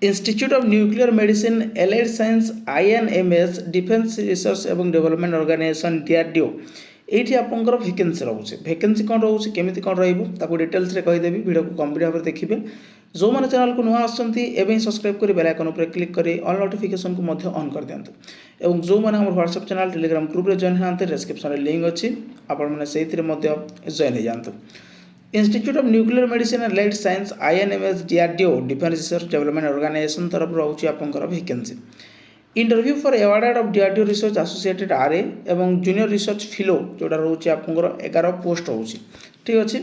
Institute of nuclear medicine allied science INMS defence research एवं development organisation DRDO ये आपंकर vacancy रोचे vacancy कौन रोचे केमी कौन रही डिटेल्स कहीदेवी वीडियो को कंप्लीट भाव देखिए जो मैंने चैनल को नुआ आसमें सब्सक्राइब कर बेल आइकन पर क्लिक कर ऑल नोटिफिकेशन को ऑन कर दिंतु और जो मैंने हम व्हाट्सएप चैनल टेलीग्राम ग्रुप रे जॉइन हाँ डिस्क्रिप्शन में लिंक अच्छी आपने से जॉइन हो जातु institute of nuclear medicine and light science INMS DRDO defence research development organisation तरफ रोचे आपंकर vacancy interview for award of DRDO research associated RA एवं जूनियर रिसर्च फेलो जोटा रोचे आपंकर 11 पोस्ट रोचे ठीक अच्छे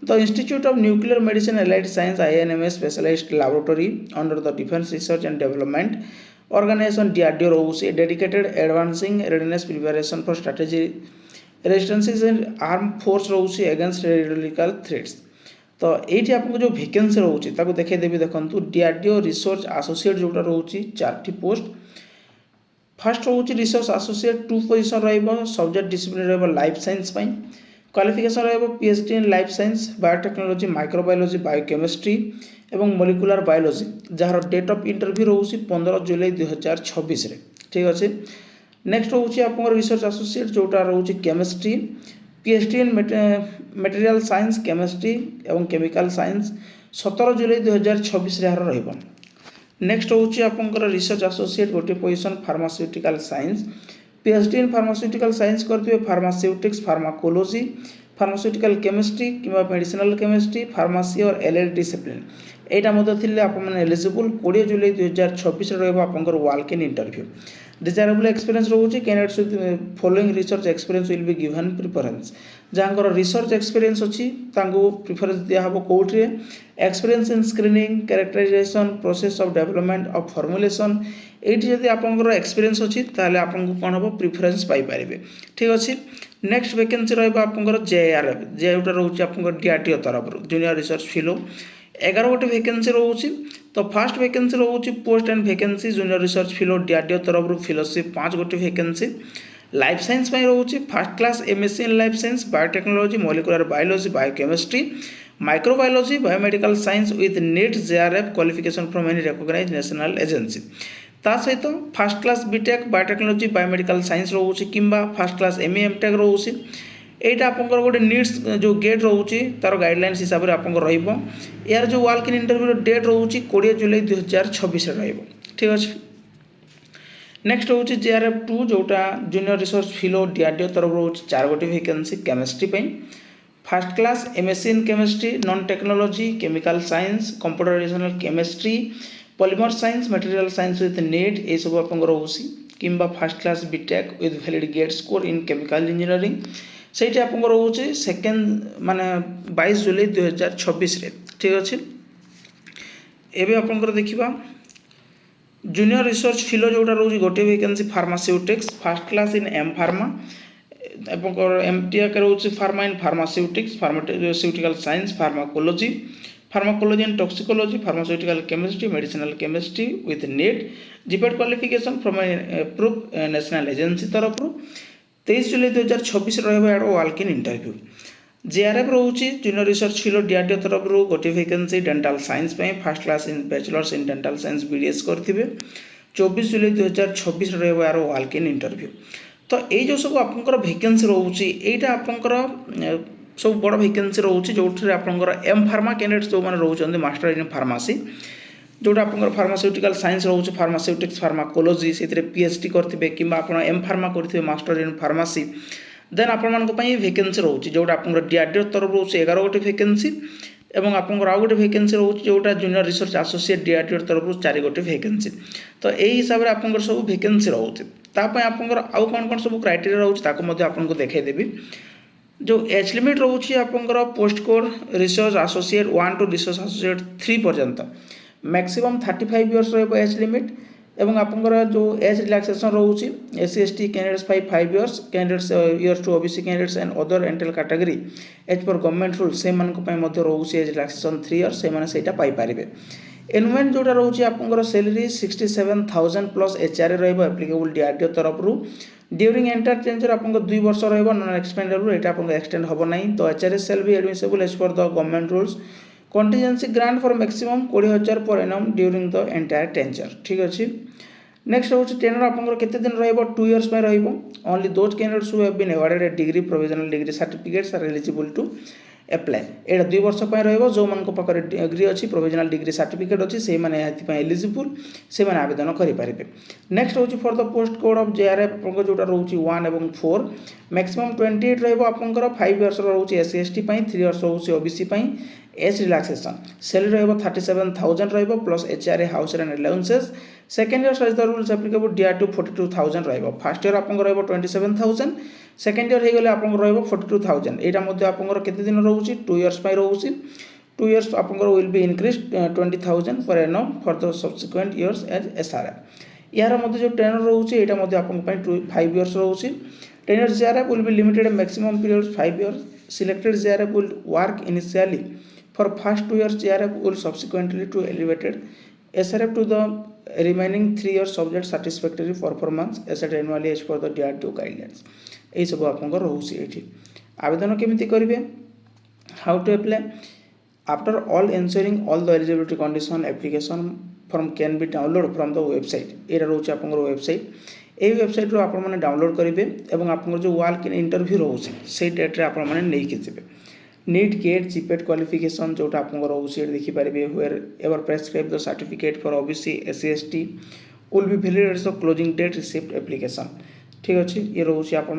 the institute of nuclear medicine and light science INMS specialised laboratory under the defence research and development organisation DRDO रोचे dedicated advancing readiness preparation for strategy resistance and arm force रोचे against radiological threats तो ये आपको जो vacancy रोचे देखदेवी देखूँ DRDO research associate जोटा रोचे 4टी पोस्ट फर्स्ट रोचे research associate 2 position subject discipline life science qualification PhD in life science biotechnology microbiology biochemistry एवं मोलिकुलर बायोलॉजी जार डेट ऑफ इंटरव्यू रोचे 15 जुलाई 2026 ठीक अच्छे नेक्स्ट रोचे आप रिसर्च एसोसिएट जोटा रोचे chemistry PhD in material science chemistry एवं केमिकल साइंस 17 जुलाई 2026 यार नेक्स्ट रोचे आप रिसर्च एसोसिएट गोटे position pharmaceutical science PhD in pharmaceutical science करते फार्मास्यूटिक्स फार्माकोलॉजी फार्मास्यूटिकल केमिस्ट्री कि मेडिसिनल केमिस्ट्री फार्मासी और एलएल डिसिप्लिन यहाँ आपने एलिजिबल 20 जुलाई 2026 रहा walk in interview desirable experience रोचे candidates with following research experience will be given preference जहाँ रिसर्च एक्सपीरियंस अच्छी preference दिहब कौटे experience in screening characterisation process of development of formulation ये जब आपंकर एक्सपीरियंस अच्छी ताले आपको कौन हम प्रिफरेंस पाइपर ठीक अच्छे नेक्स्ट वैकेंसी रहा जेआरएफ जेटा रोचे आप डीआरडीओ तरफ जूनियर रिसर्च फेलो 11 गोटे वैकेंसी रोचे तो फास्ट वैकेंसी रोचे post and vacancy junior research fellow DRDO तरफ फेलोशिप 5 गोटे वैकेंसी लाइफ साइंस रोचे first class MSc in life science biotechnology molecular biology biochemistry microbiology biomedical science with NET JRF qualification from any recognised national agency ता सहित first class BTech biotechnology biomedical science रोचे किंबा first class MA MTech रोचे यहाँ आप गोटे nits जो gate रोचे तार गाइडलाइंस हिसाब से आप यार जो वाल्क इन इंटरव्यू डेट रोचे 20 जुलाई 2026 ठीक अच्छे नेक्स्ट रोचे जेआरएफ 2 जोटा जूनियर रिसर्च फेलो डीआरडीओ तरफ रोचे 4 गोटे vacancy chemistry first class MSc in chemistry non technology chemical science computational chemistry polymer science material science with NET ये सब आप रोचे किंबा first class BTech with valid GATE score in chemical engineering से आप रोचे सेकेंड माने 22 जुलाई 2026 ठीक अच्छे एवं आप देखा जूनियर रिसर्च फेलो जोटा रोचे गोटे vacancy pharmaceutics first class in M pharma एमटीएक रोचे pharma in pharmaceutics pharmaceutical science pharmacology and toxicology pharmaceutical chemistry medicinal chemistry with NET GPAT qualification from approve national agency तरफ 23 जुलाई 2026 रहा वाल्क इन इंटरव्यू जेआरएफ रोचे junior research fellow DRDO तरफ गोटे vacancy dental science first class in bachelors in dental science BDS करेंगे 24 जुलाई 2026 रहा walk in interview तो ये जो सब आप वैकेंसी रोचे यहाँ आप सब बड़ वैकेंसी रोचे जो आपंकर एम फार्मा कैंडिडेट्स जो मैंने रोचे मास्टर इन फार्मासी जोटा आप फार्मास्यूटिकल साइंस रोचे फार्मास्यूटिक्स फार्माकोलॉजी से पीएचडी करेंगे कि एम फार्मा करेंगे मास्टर इन फार्मासी देन आपण वैकेंसी रोचे जोटा आप डीआरडीओ तरफ रोचे 11 गोटे वैकेंसी एवं आपंकर आउ गोटे वैकेंसी रोचे जोटा जूनियर रिसर्च एसोसिएट डीआरडीओ तरफ 4 गोटे वैकेंसी तो यही हिसाब से आपंकर सब वैकेंसी रोचे ताप आपंकर आउ कौन कौन सब क्राइटेरिया रोचे आपको देखदेवी जो एज लिमिट रोचे आपंकर post code research associate 1 to research associate 3 पर्यंत मैक्सिमम 35 इयर्स एज लिमिट एवं आपंकर जो एज रिलैक्सेशन रोचे SC ST candidates 5 years candidates years to OBC candidates and other एंटल कैटेगरी एज पर गवर्नमेंट रूल से रोचे एज रिलैक्सेशन 3 इयर्स से पाइपर एनुमेंट जोटा रोचे आपंकर salary 67,000 plus HRA applicable DRDO तरफ ड्यूरिंग एंटायर टेंचर आपको 2 वर्ष नॉन एक्सपेंडेबल यहाँ आपको एक्सटेंड हम ना तो एचआरए सेल भी admissible as per the government rules contingency grant for maximum 20,000 per annum during the entire tenure. ठीक अच्छे। नेक्स्ट हूँ टेनर आपंकर केते दिन रहिबो 2 इयर्स में रहिबो। Only those candidates who have been awarded a degree provisional degree certificates are eligible to apply. एटा 2 वर्ष पर रहिबो। जो मान को पाकर डिग्री अछि प्रोविजनल डिग्री सर्टिफिकेट अछि से माने एथि एलिजिबल से माने आवेदन करि पारिबे। नेक्स्ट होची for the post code of JRF आपंकर जोटा रहउची 1 एवं 4 मैक्सिमम 28 रहिबो आपंकर 5 इयर्स रहउची एससी एसटी पई 3 इयर्स रहउची ओबीसी पई एज रिलैक्सेशन सैलरी रहिबो 37,000 रहिबो plus HRA house rent allowances. Second year साइज द रूल्स एप्लीकेबल डीआर टू 42,000 रहिबो। फर्स्ट ईयर आपंकर रहिबो 27,000 सेकंड ईयर हे गले आपंकर रहिबो 42,000। एटा मध्ये आपंकर केते दिन रहउची 2 इयर्स पई रहउची 2 इयर्स आपंकर will be increase 20,000 per annum for the subsequent years as SRF. यार मध्ये जो टेनर रहउची एटा मध्ये आपंकर पई 5 इयर्स रहउची। Tenure JRF will be limited maximum period 5 years. Selected JRF will work initially for first 2 years JRF will subsequently to elevated SRF to the remaining 3 years subject satisfactory performance asset annually as per the DRDO guidelines। এই সব আপনাদের রহুছি এটি। আবেদন কেমিতি করিবে? How to apply? After all ensuring all the eligibility condition application form can be download from the website। এটা রহুছি আপনাদের website. এই ওয়েবসাইট্রু আপনার ডাউনলোড করবে এবং আপনার যে ওয়াক ইন ইন্টরভিউ রহুছে সেই ডেট্রে আপনার নেইকি যাবে। नीट गेट जीपेट क्वालिफिकेशन जोटा आप रोचे देखिपारे wherever prescribe the certificate for OBC SC ST will be valid at the closing date receipt application. ठीक अच्छे। ये रोचे आपण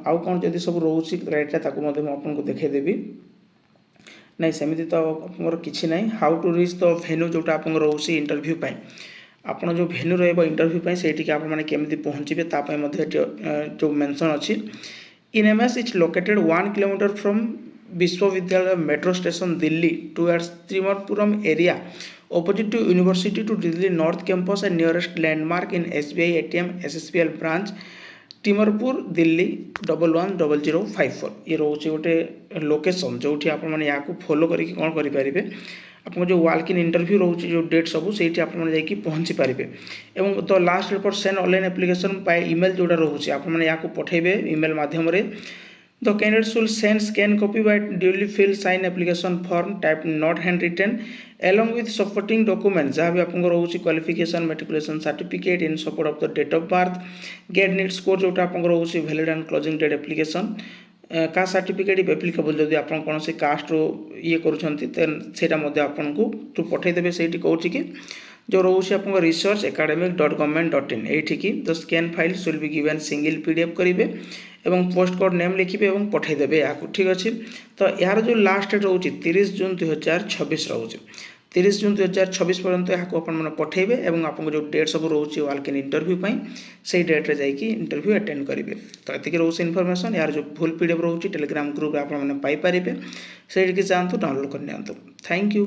आउ कौन जदि सब रोचे क्राइटेरिया ताकू आपको देखदेवी ना सेमती तो आप किसी ना। How to reach the venue जोटा आप रोचे इंटरव्यू आप जो भेन्यू रही से केमी पहुँचे जो मेंशन अच्छी। In MS it's located 1 kilometer from Vishwavidyalaya metro station Delhi towards Trimarpuram area opposite to University to Delhi North campus and nearest landmark in SBI ATM SSPL branch Timarpur Delhi 110054। ये रोचे गोटे location जो आपने या follow करके कौन करें आपको जो वाक इन इंटरव्यू रोचे जो डेट सब से आपकी पहुँची पारे। एवं तो last date for send online application by email जोटा रोचे आपने या पठेबे ईमेल माध्यम the candidates will send scan copy by duly fill sign application form type not hand written along with supporting documents जहाँ भी आपको रोचे qualification matriculation certificate in support of the date of birth GATE NET score जोटा आपको रोचे valid and closing date application caste certificate if applicable जदि आप कौन से कास्ट ये करूँगा आपको तो पठेदेवे से कौन कि जो रोचे आप रिसर्च academic.government.in ये the scan files will be given single PDF करेंगे एवं पोस्ट कोड नेम लिखिए और पठेदेवे या। ठीक अच्छे। तो यार जो लास्ट डेट रोचे 30 जून 2026 रोचे 30 जून 2026 पर्यंत यहाँ आपने पठेबे और आपको जो डेट सब रोचे वाक इन इंटरव्यू से डेट्रे जाकि इंटरव्यू अटेंड करेंगे। तो ये रोचे इनफॉरमेशन यार जो फुल पीडीएफ रोचे टेलीग्राम ग्रुप आपने पाइपर से जातु डाउनलोड करनी। Thank you.